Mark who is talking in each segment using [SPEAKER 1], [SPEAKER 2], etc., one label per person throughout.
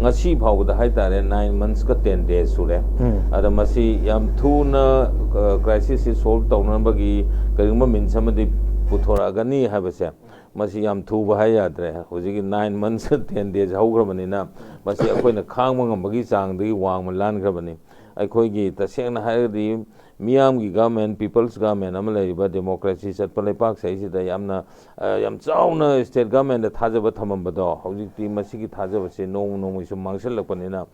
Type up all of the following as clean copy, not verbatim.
[SPEAKER 1] ngasi phawda haitare 9 months ka 10 days sure ada masi yam thuna crisis solve tawnabagi karima min samadi puthora gani habase masi yam thu ba hayadre hojigi 9 months 10 days haugrabanina masi akoina khangma ngambagi changdagi wangma langrabani aikoigi tasengna haidi miyam gi government people's government amala iba democracy satpa lepak saisida yamna yam chauna state government da thajaba thamambado hojikti masigi thajaba se nong nong isu mangsal lakpanina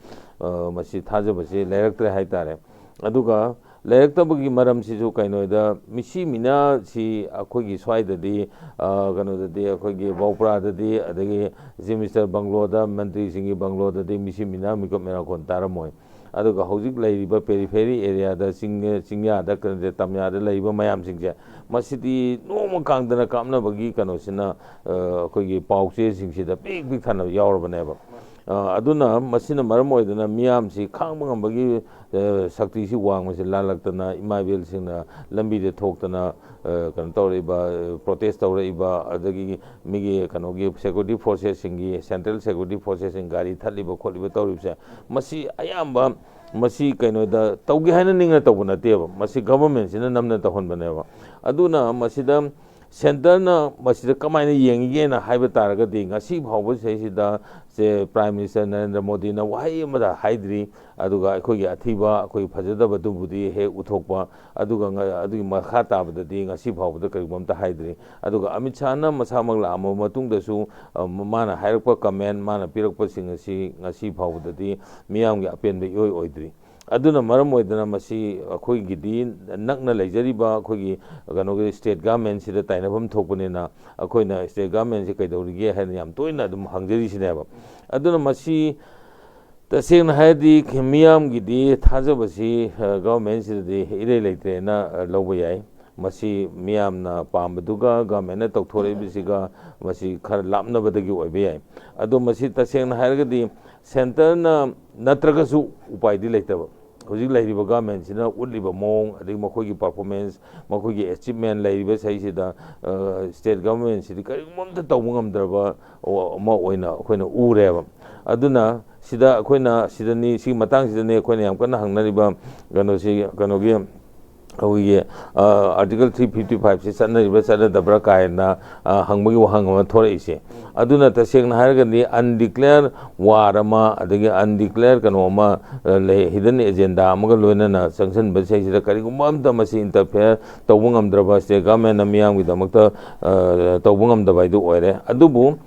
[SPEAKER 1] masi thajaba se leraktre haitare aduga leraktabagi maram sisu kainoida misi mina si akogi swaidadi kanodadi akogi bawpra dadi adagi minister bangloda mantri singi bangloda dadi misi mina mikop mera kon taramoy aduga hojik laiba periphery area da singya da kande tamya da laiba mayam singje masidi noma kangdana kamna bagi kanosina akogi pawche singsida big thana yawrbaneba aduna masina maram oidana miyam si khangba ngambagi sakti si wangmase lalaktana imabel singna lambi de thoktana kan tawriba protest tawriba adagi migi kanogi security forces singi central security forces sing gari thaliba kholiba tawribse masi ayamba masi kainoda tawgi haina ningna tawbana teba masi government sina namna tahonbaneba aduna masida center na masida kamaina yengigena haiba taragadi ngasi phawba seisida se prime minister Narendra Modi na wahai amada haidri aduga akogi athiba akoi phajadaba dubudi he uthokpa aduga adugi makha tabadadi ngasi phawba karibamta haidri aduga Amit Shah na masamang la amo matungda su mana hairakpa comment mana pirakpa singasi ngasi phawbadadi miyamgi apenbe yoi oidri aduna maram oidana masi akhoi gidi nakna leijariba akhoi ganoge state government sida tainabam thokpanena akhoina state government se kaidorige haina yam toina adum hangjari sineba aduna masi tasengna haidi miyam gidi thajabasi government sida ire leite na loba yai masi miyam na pambaduga government na tokthoribisiga masi khar lapnabadagi oibe yai adu masi tasengna hairagadi center na natragasu upaidi leitaba hojik lairiba government sina utliba mong adigi makhoi gi performance makhoi gi achievement lairiba saisida state government sidi karimamta tawmungamdraba ma oina akoina ureba aduna sida akoina sidani si matang sidani akoina yam kana hangnariba ganosi ganogi awi article 355 se sanariba sanadabra kaina hangmagi wahang ma thoreise aduna tasengna haragani undeclared war ama adagi undeclared kanoma hidden agenda amaga loinana sanction basai sida karigumba amta masi interfere tawbungam draba state government amiyam gidamakta tawbungam dabaidu oire adubu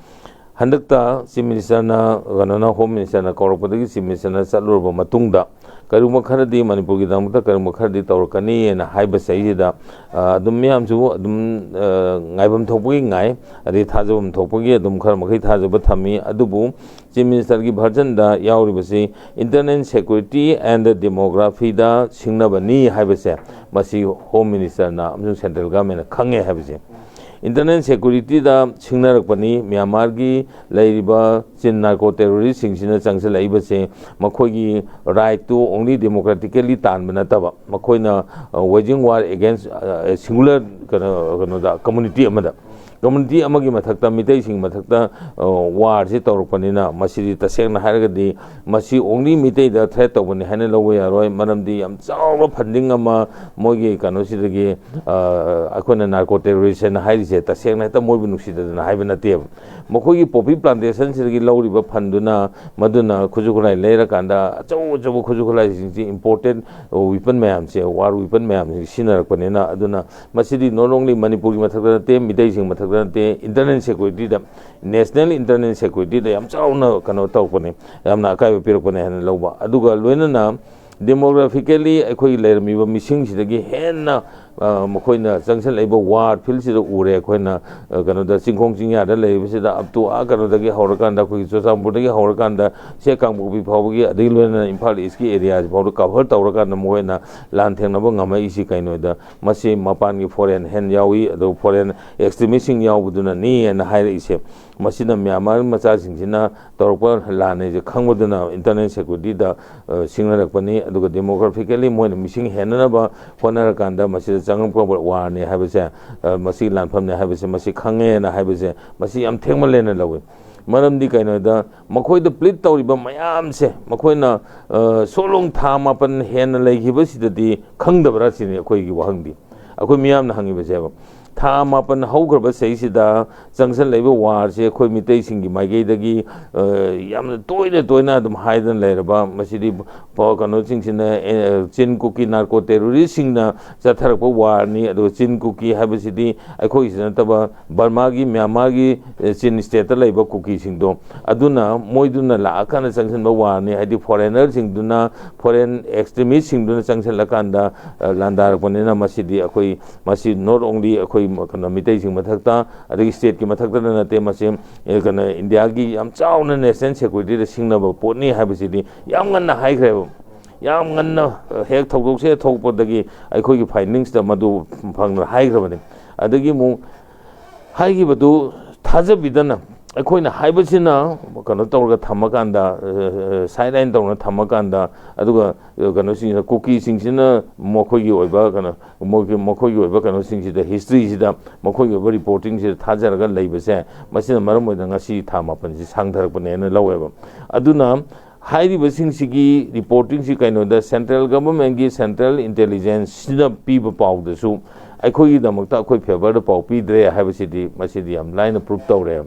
[SPEAKER 1] handakta chief minister na ganana home minister na kaurakpadagi chief minister na chalurba matungda karuma kharadi manipur gi damta karuma kharadi tawrakani na haiba saisida adum miyamsu adum ngaibam thokpagi ngai adi thajabam thokpagi adum khar makhai thajaba thami adubu chief minister gi version da yauribasi internet security and demography da singnabani haibase masi home minister na amsung central government khange haibase internet security da singnarakpani Myanmar gi lairiba chin narco terrorist singsina changsel laibase makhoigi right to only democratically tanbana taba makhoina waging war against a singular community amada community amagi mathakta mitai sing mathakta war se tawrpanina masidi tasengna haragadi masi only mitai da threat tawbani hana lowe yaroi maramdi yam chawa funding ama mogi kanosidagi akona narco terrorist na haise tasengna ta moibu nuksida na haibana te mokogi poppy plantation sidagi lawriba funduna maduna khujukulai leira kanda chawu khujukulai sing important weapon mayam se war weapon mayam sinarakpanina aduna masidi not only manipur gi mathakta te mitai sing internet security da national internet security da yam chauna kano tawpani yamna akai pirpane han loba aduga loinana demographically akhoi lermiba mising sidagi henna makoina junction laiba ward field sida ure koina kano da singkhong chingya da leiba sida up to kano dagi haurakanda khoi chosampur dagi haurakanda se kangbubi phawgi adai loina imphal east ki areas phawdu cover tawrakanda moina lanthengna ba ngamai isi kaino da masi mapan gi foreign hand yawi ado foreign extremism yawbuduna ni na haira ise masina Myanmar macha singsina tawrpa lane je khangbuduna internet security da singnarakpani aduga demographically moina mising henna ba honarakanda masi changpa warne habese masi lanphamne habese masi khange na habese masi am thengmalena lawi ꯃꯔꯝꯗꯤ ꯀꯩꯅꯣꯗ ꯃꯈꯣꯏꯗ ꯄ꯭ꯂꯤꯠ ꯇꯧꯔꯤꯕ ꯃꯌꯥꯝꯁꯦ ꯃꯈꯣꯏꯅ ꯁꯣꯂꯣꯡ ꯊꯥ 7 ꯍꯦꯟꯅ ꯂꯩꯈꯤꯕꯁꯤꯗꯗꯤ ꯈꯪꯗꯕ꯭ꯔꯥ ꯁꯤꯅꯤ ꯑꯩꯈꯣꯏꯒꯤ ꯋꯥꯍꯪꯗꯤ ꯑꯩꯈꯣꯏ ꯃꯤꯌꯥꯝꯅ ꯍꯪꯉꯤꯕꯁꯦꯕ ꯊꯥ 7 ꯍꯧꯈ꯭ꯔꯕ ꯆꯍꯤꯁꯤꯗ ꯆꯪꯁꯜꯂꯛꯏꯕ ꯋꯥꯔꯁꯦ ꯑꯩꯈꯣꯏ ꯃꯤꯇꯩꯁꯤꯡꯒꯤ ꯃꯥꯏꯀꯩꯗꯒꯤ ꯌꯥꯝꯅ ꯇꯣꯏꯅ ꯑꯗꯨꯝ ꯍꯥꯏꯗꯅ ꯂꯩꯔꯕ ꯃꯁꯤꯗꯤ ꯀꯩꯅꯣꯁꯤꯡꯁꯤꯅ ꯆꯤꯟ ꯀꯨꯀꯤ ꯅꯥꯔꯀꯣ ꯇꯦꯔꯣꯔꯤꯁꯁꯤꯡꯅ ꯆꯠꯊꯔꯛꯄ ꯋꯥꯔꯅꯤ ꯑꯗꯨꯒ ꯆꯤꯟ ꯀꯨꯀꯤ ꯍꯥꯏꯕꯁꯤꯗꯤ ꯑꯩꯈꯣꯏꯒꯤꯁꯤ ꯅꯠꯇꯕ ꯕꯔꯃꯥꯒꯤ ꯃ꯭ꯌꯥꯟꯃꯥꯔꯒꯤ ꯆꯤꯟ ꯁ꯭ꯇꯦꯠꯇ ꯂꯩꯕ ꯀꯨꯀꯤꯁꯤꯡꯗꯣ ꯑꯗꯨꯅ ꯃꯣꯏꯗꯨꯅ ꯂꯥꯛꯑꯀꯥꯟꯗ ꯆꯪꯁꯤꯟꯕ ꯋꯥꯔꯅꯤ ꯍꯥꯏꯗꯤ ꯐꯣꯔꯦꯟꯅꯔꯁꯤꯡꯗꯨꯅ ꯐꯣꯔꯦꯟ ꯑꯦꯛꯁꯇ꯭ꯔꯤꯃꯤꯁꯁꯤꯡꯗꯨꯅ ꯆꯪꯁꯤꯜꯂꯀꯥꯟꯗ ꯂꯥꯟꯗꯥꯔꯛꯄꯅꯤꯅ ꯃꯁꯤꯗꯤ ꯃꯁꯤ ꯅꯣꯠ ꯑꯣꯡꯂꯤ ꯑꯩꯈꯣꯏ ꯀꯩꯅꯣ ꯃꯤꯇꯩꯁꯤꯡ ꯃꯊꯛꯇ ꯑꯗꯒꯤ ꯁ꯭ꯇꯦꯠꯀꯤ ꯃꯊꯛꯇꯗ ꯅꯠꯇꯦ ꯃꯁꯤ ꯀꯩꯅꯣ ꯏꯟꯗꯤꯌꯥꯒꯤ ꯌꯥꯝ ꯆꯥꯎꯅ ꯅꯦꯁꯅꯦꯜ ꯁꯦꯀ꯭ꯌꯨꯔꯤꯇꯤꯗ ꯁꯤꯡꯅꯕ ꯄꯣꯠꯅꯤ ꯍꯥꯏꯕꯁꯤꯗꯤ ꯌꯥꯝ ꯉꯟꯅ ꯍꯥꯏꯈ꯭ꯔꯦꯕ ꯌꯥꯝ ꯉꯟꯅ ꯍꯦꯛ ꯊꯧꯗꯣꯛꯁꯦ ꯊꯣꯛꯄꯗꯒꯤ ꯑꯩꯈꯣꯏꯒꯤ ꯐꯥꯏꯟꯗꯤꯡꯁꯇ ꯃꯗꯨ ꯐꯪꯅ ꯍꯥꯏꯈ꯭ꯔꯕꯅꯤ ꯑꯗꯒꯤ ꯑꯃꯨꯛ ꯍꯥꯏꯈꯤꯕꯗꯨ ꯊꯥꯖꯕꯤꯗꯅ ꯑꯩꯈꯣꯏꯅ ꯍꯥꯏꯕꯁꯤꯅ ꯀꯩꯅꯣ ꯇꯧꯔꯒ ꯊꯝꯃꯀꯥꯟꯗ ꯁꯥꯏꯠ ꯂꯥꯏꯟ ꯇꯧꯔꯒ ꯊꯝꯃꯀꯥꯟꯗ ꯑꯗꯨꯒ ꯀꯩꯅꯣꯁꯤꯡꯁꯤꯅ ꯀꯨꯀꯤꯁꯤꯡꯁꯤꯅ ꯃꯈꯣꯏꯒꯤ ꯑꯣꯏꯕ ꯀꯩꯅꯣ ꯃꯈꯣꯏꯒꯤ ꯑꯣꯏꯕ ꯀꯩꯅꯣꯁꯤꯡꯁꯤꯗ ꯍꯤꯁꯇ꯭ꯔꯤꯁꯤꯗ ꯃꯈꯣꯏꯒꯤ ꯑꯣꯏꯕ ꯔꯤꯄꯣꯔꯇꯤꯡꯁꯤꯗ ꯊꯥꯖꯔꯒ ꯂꯩꯕꯁꯦ ꯃꯁꯤꯅ ꯃꯔꯝ ꯑꯣꯏꯗꯅ ꯉꯁꯤ ꯊꯥ 8ꯁꯤ ꯁꯥꯡꯊꯔꯛꯄꯅꯦꯅ ꯂꯧꯋꯦꯕ ꯑꯗꯨꯅ ꯍꯥꯏꯔꯤꯕꯁꯤꯡꯁꯤꯒꯤ ꯔꯤꯄꯣꯔꯇꯤꯡꯁꯤ ꯀꯩꯅꯣꯗ ꯁꯦꯟꯇ꯭ꯔꯦꯜ ꯒꯚꯔꯟꯃꯦꯟꯒꯤ ꯁꯦꯟꯇ꯭ꯔꯦꯜ ꯏꯟꯇꯦꯂꯤꯖꯦꯟꯁꯁꯤꯅ ꯄꯤꯕ ꯄꯥꯎꯗꯁꯨ ꯑꯩꯈꯣꯏꯒꯤꯗꯃꯛꯇ ꯑꯩꯈꯣꯏ ꯐꯦꯚꯔꯗ ꯄꯥꯎ ꯄꯤꯗ꯭ꯔꯦ ꯍꯥꯏꯕꯁꯤꯗꯤ ꯃꯁꯤꯗꯤ ꯌꯥꯝ ꯂꯥꯏꯅ ꯄ꯭ꯔꯨꯞ ꯇꯧꯔꯦ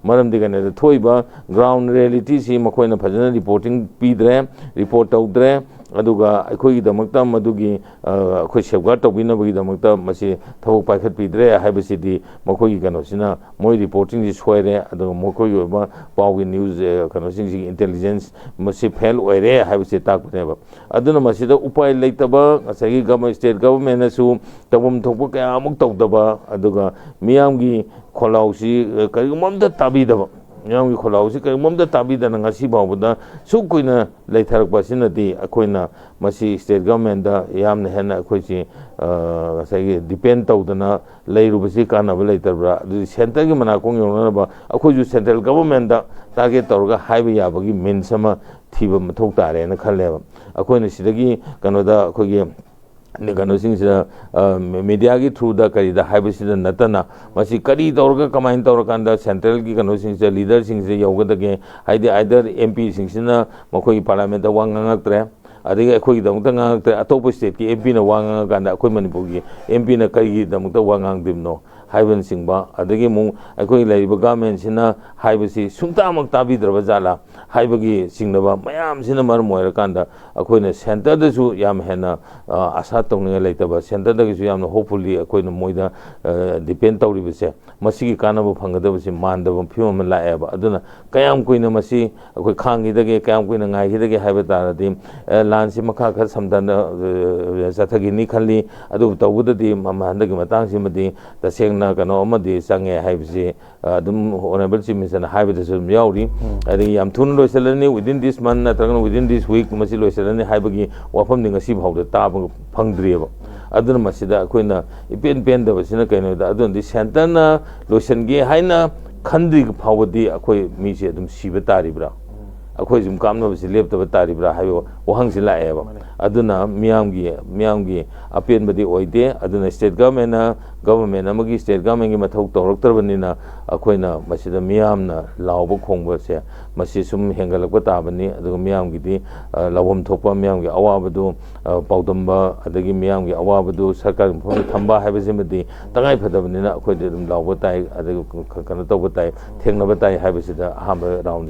[SPEAKER 1] ꯃꯔꯝꯗꯤ ꯀꯩꯅꯣꯗ ꯊꯣꯛꯏꯕ ꯒ꯭ꯔꯥꯎꯟ ꯔꯤꯌꯦꯂꯤꯇꯤꯁꯤ ꯃꯈꯣꯏꯅ ꯐꯖꯅ ꯔꯤꯄꯣꯔꯇꯤꯡ ꯄꯤꯗ꯭ꯔꯦ ꯔꯤꯄꯣꯔꯠ ꯇꯧꯗ꯭ꯔꯦ ꯑꯗꯨꯒ ꯑꯩꯈꯣꯏꯒꯤꯗꯃꯛꯇ ꯃꯗꯨꯒꯤ ꯑꯩꯈꯣꯏ ꯁꯦꯐꯒꯥꯔꯗ ꯇꯧꯕꯤꯅꯕꯒꯤꯗꯃꯛꯇ ꯃꯁꯤ ꯊꯕꯛ ꯄꯥꯏꯈꯠꯄꯤꯗ꯭ꯔꯦ ꯍꯥꯏꯕꯁꯤꯗꯤ ꯃꯈꯣꯏꯒꯤ ꯀꯩꯅꯣꯁꯤꯅ ꯃꯣꯏ ꯔꯤꯄꯣꯔꯇꯤꯡꯁꯤ ꯁꯣꯏꯔꯦ ꯑꯗꯨꯒ ꯃꯈꯣꯏꯒꯤ ꯑꯣꯏꯕ ꯄꯥꯎꯒꯤ ꯅ꯭ꯌꯨꯁ ꯀꯩꯅꯣꯁꯤꯡꯁꯤꯒꯤ ꯏꯟꯇꯦꯂꯤꯖꯦꯟꯁ ꯃꯁꯤ ꯐꯦꯜ ꯑꯣꯏꯔꯦ ꯍꯥꯏꯕꯁꯤ ꯇꯥꯛꯄꯅꯦꯕ ꯑꯗꯨꯅ ꯃꯁꯤꯗ ꯎꯄꯥꯏ ꯂꯩꯇꯕ ꯉꯁꯥꯏꯒꯤ ꯁ꯭ꯇꯦꯠ ꯒꯚꯔꯟꯃꯦꯟꯅꯁꯨ ꯇꯧꯐꯝ ꯊꯣꯛꯄ ꯀꯌꯥꯃꯨꯛ ꯇꯧꯗꯕ ꯑꯗꯨꯒ ꯃꯤꯌꯥꯝꯒꯤ ꯈꯣꯜꯂꯥꯎꯁꯤ ꯀꯔꯤꯒꯨꯝꯕ ꯑꯝꯇ ꯇꯥꯕꯤꯗꯕ ꯃꯤꯌꯥꯝꯒꯤ ꯈꯣꯜꯂꯥꯎꯁꯤ ꯀꯔꯤꯒꯨꯝꯕ ꯑꯝꯇ ꯇꯥꯕꯤꯗꯅ ꯉꯁꯤ ꯐꯥꯎꯕꯗ ꯁꯨꯛ ꯀꯨꯏꯅ ꯂꯩꯊꯔꯛꯄ ꯑꯁꯤꯅꯗꯤ ꯑꯩꯈꯣꯏꯅ ꯃꯁꯤ ꯁ꯭ꯇꯦꯠ ꯒꯚꯔꯟꯃꯦꯟꯗ ꯌꯥꯝꯅ ꯍꯦꯟꯅ ꯑꯩꯈꯣꯏꯁꯤ ꯉꯁꯥꯏꯒꯤ ꯗꯤꯄꯦꯟ ꯇꯧꯗꯅ ꯂꯩꯔꯨꯕꯁꯤ ꯀꯥꯟꯅꯕ ꯂꯩꯇꯕ꯭ꯔꯥ ꯑꯗꯨꯗꯤ ꯁꯦꯟꯇꯔꯒꯤ ꯃꯅꯥꯀꯣꯡ ꯌꯧꯅꯅꯕ ꯑꯩꯈꯣꯏꯁꯨ ꯁꯦꯟꯇ꯭ꯔꯦꯜ ꯒꯚꯔꯟꯃꯦꯟꯗ ꯇꯥꯔꯒꯦꯠ ꯇꯧꯔꯒ ꯍꯥꯏꯕ ꯌꯥꯕꯒꯤ ꯃꯤꯟꯁ ꯑꯃ ꯊꯤꯕ ꯃꯊꯧ ꯇꯥꯔꯦꯅ ꯈꯜꯂꯦꯕ ꯑꯩꯈꯣꯏꯅ ꯁꯤꯗꯒꯤ ꯀꯩꯅꯣꯗ ꯑꯩꯈꯣꯏꯒꯤ ꯀꯩꯅꯣꯁꯤꯡꯁꯤꯗ ꯃꯦꯗꯤꯌꯥꯒꯤ ꯊ꯭ꯔꯨꯗ ꯀꯔꯤꯗ ꯍꯥꯏꯕꯁꯤꯗ ꯅꯠꯇꯅ ꯃꯁꯤ ꯀꯔꯤ ꯇꯧꯔꯒ ꯀꯃꯥꯏꯅ ꯇꯧꯔꯀꯥꯟꯗ ꯁꯦꯟꯇ꯭ꯔꯦꯜꯒꯤ ꯀꯩꯅꯣꯁꯤꯡꯁꯤꯗ ꯂꯤꯗꯔꯁꯤꯡꯁꯤꯗ ꯌꯧꯒꯗꯒꯦ ꯍꯥꯏꯗꯤ ꯑꯥꯏꯗꯔ MP ꯁꯤꯡꯁꯤꯅ ꯃꯈꯣꯏꯒꯤ ꯄꯥꯔꯂꯤꯌꯥꯃꯦꯟꯇ ꯋꯥ ꯉꯥꯡꯉꯛꯇ꯭ꯔꯦ ꯑꯗꯒꯤ ꯑꯩꯈꯣꯏꯒꯤꯗꯃꯛꯇ ꯉꯥꯡꯉꯛꯇ꯭ꯔꯦ ꯑꯇꯣꯞꯄ ꯁ꯭ꯇꯦꯠꯀꯤ MPꯅ ꯋꯥ ꯉꯥꯡꯉꯀꯥꯟꯗ ꯑꯩꯈꯣꯏ ꯃꯅꯤꯄꯨꯔꯒꯤ MPꯅ ꯀꯔꯤꯒꯤꯗꯃꯛꯇ ꯋꯥ ꯉꯥꯡꯗ꯭ꯔꯤꯕꯅꯣ ꯍꯥꯏꯕꯅꯆꯤꯡꯕ ꯑꯗꯒꯤ ꯑꯃꯨꯛ ꯑꯩꯈꯣꯏꯒꯤ ꯂꯩꯔꯤꯕ ꯒꯚꯔꯟꯃꯦꯟꯁꯤꯅ ꯍꯥꯏꯕꯁꯤ ꯁꯨꯡꯇꯥꯃꯛ ꯇꯥꯕꯤꯗ꯭ꯔꯕ ꯖꯥꯠꯂꯥ ꯍꯥꯏꯕꯒꯤ ꯆꯤꯡꯅꯕ ꯃꯌꯥꯝꯁꯤꯅ ꯃꯔꯝ ꯑꯣꯏꯔꯀꯥꯟꯗ ꯑꯩꯈꯣꯏꯅ ꯁꯦꯟꯇꯔꯗꯁꯨ ꯌꯥꯝ ꯍꯦꯟꯅ ꯑꯁꯥ ꯇꯧꯅꯤꯡꯉꯥꯏ ꯂꯩꯇꯕ ꯁꯦꯟꯇꯔꯗꯒꯤꯁꯨ ꯌꯥꯝꯅ ꯍꯣꯞꯐꯨꯜꯂꯤ ꯑꯩꯈꯣꯏꯅ ꯃꯣꯏꯗ ꯗꯤꯄꯦꯟ ꯇꯧꯔꯤꯕꯁꯦ ꯃꯁꯤꯒꯤ ꯀꯥꯟꯅꯕ ꯐꯪꯒꯗꯕꯁꯤ ꯃꯥꯟꯗꯕ ꯐꯤꯕꯝ ꯑꯃ ꯂꯥꯛꯑꯦꯕ ꯑꯗꯨꯅ ꯀꯌꯥꯝ ꯀꯨꯏꯅ ꯃꯁꯤ ꯑꯩꯈꯣꯏ ꯈꯥꯡꯈꯤꯗꯒꯦ ꯀꯌꯥꯝ ꯀꯨꯏꯅ ꯉꯥꯏꯈꯤꯗꯒꯦ ꯍꯥꯏꯕ ꯇꯥꯔꯗꯤ ꯂꯥꯟꯁꯤ ꯃꯈꯥ ꯈꯔ ꯁꯝꯊꯅ ꯆꯠꯊꯈꯤꯅꯤ ꯈꯜꯂꯤ ꯑꯗꯨꯕꯨ ꯇꯧꯕꯗꯗꯤ ꯍꯟꯗꯛꯀꯤ ꯃꯇꯥꯡꯁꯤꯃꯗꯤ ꯇꯁꯦꯡꯅ ꯀꯩꯅꯣ ꯑꯃꯗꯤ ꯆꯪꯉꯦ ꯍꯥꯏꯕꯁꯤ ꯑꯗꯨꯝ ꯑꯣꯅꯔꯦꯕꯜ ꯆꯤꯐ ꯃꯤꯅꯤꯁꯇꯔꯅ ꯍꯥꯏꯕꯗꯁꯨ ꯑꯗꯨꯝ ꯌꯥꯎꯔꯤ ꯑꯗꯒꯤ ꯌꯥꯝ ꯊꯨꯅ ꯂꯣꯏꯁꯤꯜꯂꯅꯤ ꯋꯤꯗꯤꯟ ꯗꯤꯁ ꯃꯟ ꯅꯠꯇ꯭ꯔꯒꯅ ꯋꯤꯗꯤꯟ ꯗꯤꯁ ꯋꯤꯛ ꯃꯁꯤ ꯂꯣꯏꯁꯤꯜꯂꯅꯤ ꯍꯥꯏꯕꯒꯤ ꯋꯥꯐꯝꯗꯤ ꯉꯁꯤ ꯐꯥꯎꯗ ꯇꯥꯕ ꯐꯪꯗ꯭ꯔꯤꯑꯕ ꯑꯗꯨꯅ ꯃꯁꯤꯗ ꯑꯩꯈꯣꯏꯅ ꯏꯄꯦꯟ ꯄꯦꯟꯗꯕꯁꯤꯅ ꯀꯩꯅꯣꯗ ꯑꯗꯨꯅꯗꯤ ꯁꯦꯟꯇꯔꯅ ꯂꯣꯏꯁꯤꯟꯒꯦ ꯍꯥꯏꯅ ꯈꯟꯗ꯭ꯔꯤ ꯐꯥꯎꯕꯗꯤ ꯑꯩꯈꯣꯏ ꯃꯤꯁꯦ ꯑꯗꯨꯝ ꯁꯤꯕ ꯇꯥꯔꯤꯕ꯭ꯔꯥ ꯑꯩꯈꯣꯏ ꯁꯨꯝ ꯀꯥꯞꯅꯕꯁꯤ ꯂꯦꯞꯇꯕ ꯇꯥꯔꯤꯕ꯭ꯔꯥ ꯍꯥꯏꯕ ꯋꯥꯍꯪꯁꯤ ꯂꯥꯛꯑꯦꯕ ꯑꯗꯨꯅ ꯃꯤꯌꯥꯝꯒꯤ ꯑꯄꯦꯟꯕꯗꯤ ꯑꯣꯏꯗꯦ ꯑꯗꯨꯅ ꯁ꯭ꯇꯦꯠ ꯒꯚꯔꯟꯃꯦꯟ ꯑꯃꯒꯤ ꯁ꯭ꯇꯦꯠ ꯒꯚꯔꯟꯃꯦꯟꯒꯤ ꯃꯊꯧ ꯇꯧꯔꯛꯇ꯭ꯔꯕꯅꯤꯅ ꯑꯩꯈꯣꯏꯅ ꯃꯁꯤꯗ ꯃꯤꯌꯥꯝꯅ ꯂꯥꯎꯕ ꯈꯣꯡꯕꯁꯦ ꯃꯁꯤ ꯁꯨꯝ ꯍꯦꯟꯒꯠꯂꯛꯄ ꯇꯥꯕꯅꯤ ꯑꯗꯨꯒ ꯃꯤꯌꯥꯝꯒꯤꯗꯤ ꯂꯧꯐꯝ ꯊꯣꯛꯄ ꯃꯤꯌꯥꯝꯒꯤ ꯑꯋꯥꯕꯗꯨ ꯄꯥꯎꯗꯝꯕ ꯑꯗꯒꯤ ꯃꯤꯌꯥꯝꯒꯤ ꯑꯋꯥꯕꯗꯨ ꯁꯔꯀꯥꯔꯒꯤ ꯃꯐꯝꯗ ꯊꯝꯕ ꯍꯥꯏꯕꯁꯤꯃꯗꯤ ꯇꯉꯥꯏꯐꯗꯕꯅꯤꯅ ꯑꯩꯈꯣꯏꯗꯤ ꯑꯗꯨꯝ ꯂꯥꯎꯕ ꯇꯥꯏ ꯑꯗꯒꯤ ꯀꯩꯅꯣ ꯇꯧꯕ ꯇꯥꯏ ꯊꯦꯡꯅꯕ ꯇꯥꯏ ꯍꯥꯏꯕꯁꯤꯗ ꯑꯍꯥꯟꯕ ꯔꯥꯎꯟ